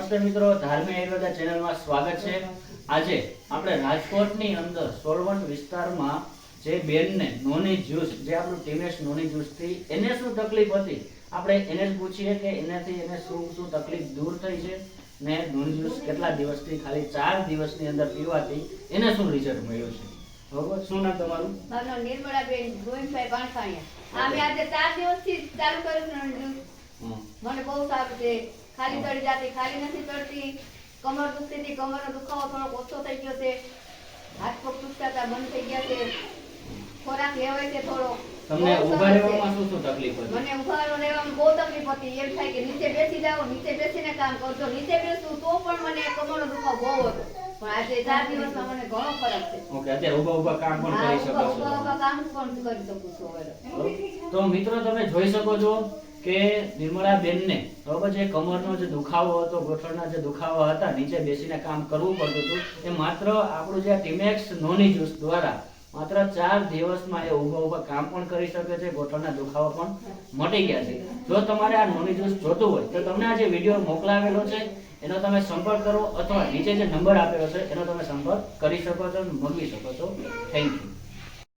નમસ્તે મિત્રો, ધાર્મિક આયુર્વેદા ચેનલમાં સ્વાગત છે। આજે આપણે રાજકોટની અંદર સોલવંત વિસ્તારમાં જે બેનને નોની જ્યુસ, જે આપણું ટીમેશ નોની જ્યુસ થી એને શું તકલીફ હતી, આપણે એને જ પૂછીએ કે એનાથી એને શું તકલીફ દૂર થઈ છે ને નોની જ્યુસ કેટલા દિવસથી, ખાલી 4 દિવસની અંદર પીવાથી એને શું રિઝલ્ટ મળ્યું છે। બરોબર, શું નામ તમારું? મારું નામ નિર્મળાબેન ગોવિંદભાઈ પાણસાણિયા। અમે આજે 4 દિવસથી ચાલુ કર્યું છે નોની જ્યુસ। મને બહુ સારું છે। ખાલી તળી જાતી, ખાલી નથી તળતી। કમર દુખતી હતી, કમરનો દુખાવો થોડો ઓછો થઈ ગયો છે। હાથ પગ દુખતા હતા, બંધ થઈ ગયા છે। ખોરાક લેવાય છે થોડો। તમને ઊભા રહેવામાં શું તકલીફ હતી? મને ઊભા રહેવામાં બહુ તકલીફ હતી। એમ થાય કે નીચે બેસી જાઓ, નીચે બેસીને કામ કરજો, નીચે બેસું તો પણ મને કમરનો દુખાવો બહુ હતો। પણ આજે 4 દિવસમાં મને ઘણો ફરક છે। ઓકે, અત્યારે ઊભા કામ પણ કરી શકો છો? ઊભા કામ પણ કરી શકું છું હવે। તો મિત્રો, તમે જોઈ શકો છો કે નિર્મળા બેનને બરોબર છે, કમરનો જે દુખાવો હતો, ગોઠણના જે દુખાવા હતા, નીચે બેસીને કામ કરવું પડતું હતું, એ માત્ર આપણું જે ટીમેક્સ નોની જ્યુસ દ્વારા માત્ર 4 દિવસમાં એ ઊભા કામ પણ કરી શકે છે, ગોઠણના દુખાવા પણ મટી ગયા છે। જો તમારે આ નોની જ્યુસ જોતું હોય તો તમને આ જે વિડીયો મોકલાવેલો છે એનો તમે સંપર્ક કરો, અથવા નીચે જે નંબર આપેલો છે એનો તમે સંપર્ક કરી શકો છો, મંગાવી શકો છો। Thank you.